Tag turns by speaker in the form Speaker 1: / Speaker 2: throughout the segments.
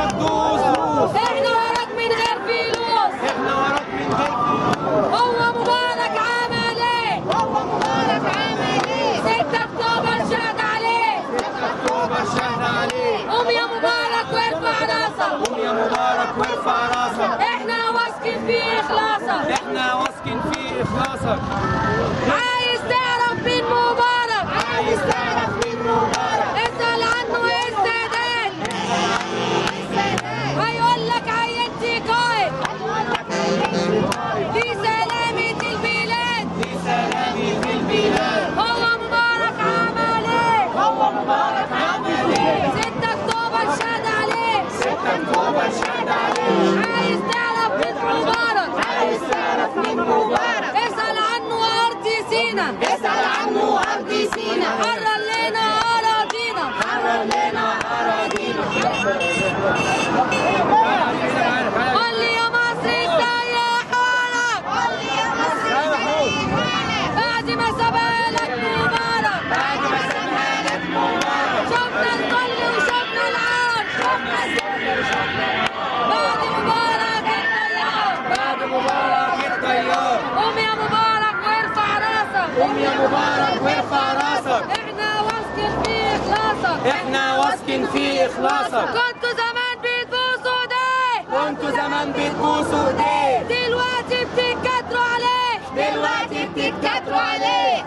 Speaker 1: وراك دوس دوس.
Speaker 2: احنا وراك من غير فلوس.
Speaker 1: احنا وراك من غير فلوس.
Speaker 2: هو مبارك عمل ايه؟
Speaker 3: هو مبارك عمل ايه؟
Speaker 2: 6 اكتوبر شهد عليه.
Speaker 1: 6 اكتوبر شهد عليه.
Speaker 2: قوم يا مبارك وارفع راسك.
Speaker 1: قوم يا مبارك وارفع راسك.
Speaker 2: احنا واثقين في اخلاصك.
Speaker 1: احنا واثقين في اخلاصك.
Speaker 2: عايز تعرف مين مبارك؟
Speaker 3: عايز تعرف مين مبارك؟
Speaker 2: اسأل عنه السادات. هيقول لك عينتي قائد. دي سلامة البلاد.
Speaker 1: دي سلامة البلاد.
Speaker 2: هو مبارك عمل ايه؟
Speaker 1: هو مبارك عمل ايه؟
Speaker 2: 6 اكتوبر شهد عليه.
Speaker 1: 6 اكتوبر شهد عليه.
Speaker 2: عايز تعرف مين مبارك؟
Speaker 3: عايز تعرف مين مبارك؟
Speaker 2: اسأل عنه أرض سينا.
Speaker 3: اسأل عنه أرض سينا.
Speaker 2: حرر لنا أراضينا.
Speaker 3: حرر لنا أراضينا.
Speaker 2: قول لي يا مصر ازاي حالك؟
Speaker 3: قول لي يا مصر ازاي حالك؟
Speaker 2: بعد ما سبقلك مبارك.
Speaker 3: بعد ما سابها لك مبارك.
Speaker 2: شفنا الكل وشفنا العار.
Speaker 3: شفنا الذل وشفنا
Speaker 2: بعد مبارك الطيار.
Speaker 1: بعد مبارك الطيار.
Speaker 2: قوم يا مبارك وارفع راسك.
Speaker 1: قوم يا مبارك وارفع راسك.
Speaker 2: احنا واثقين في اخلاصك.
Speaker 1: احنا واثقين في اخلاصك.
Speaker 2: كنتوا زمان بتبوسوا ده.
Speaker 1: كنتوا زمان بتبوسوا ايديه.
Speaker 2: دلوقتي بتتكتروا عليه.
Speaker 3: دلوقتي بتتكتروا عليه.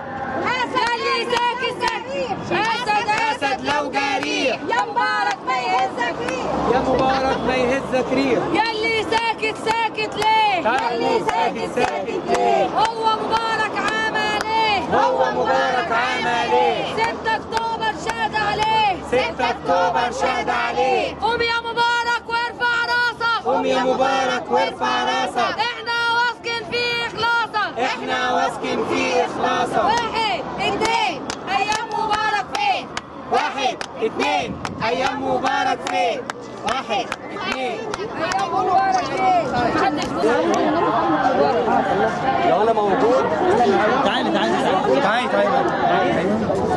Speaker 2: اللي ساكت ساكت. اسد
Speaker 1: اسد لو جريح.
Speaker 2: يا مبارك ما يهزك ريح.
Speaker 1: يا مبارك ما يهزك ريح.
Speaker 2: يلي ساكت ساكت ليه؟
Speaker 1: يلي ساكت ساكت ليه؟
Speaker 2: هو مبارك عمل ايه؟
Speaker 1: هو مبارك عمل ايه؟
Speaker 2: 6 اكتوبر شهد عليه.
Speaker 1: 6 اكتوبر شهد عليه.
Speaker 2: قوم يا مبارك وارفع راسك.
Speaker 1: قوم يا مبارك وارفع راسك.
Speaker 2: احنا واثقين في اخلاصك.
Speaker 1: احنا واثقين في اخلاصك.
Speaker 2: 1 2 ايام مبارك فين؟
Speaker 1: 1 2 ايام مبارك فين؟ 1 2
Speaker 2: ايام مبارك فين؟ محدش
Speaker 1: لو انا موجود تعالي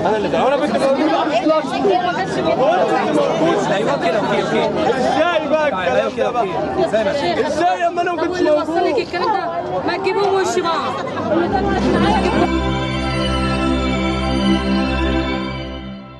Speaker 1: انا اللي انا كنت موجود. ايوه كده اوكي ازاي بقى ايوه كده اوكي زي ما شايف ازاي اما انا ما كنتش موجود.
Speaker 2: وصل لك الكلام ده ما تجيبوه وش بعض.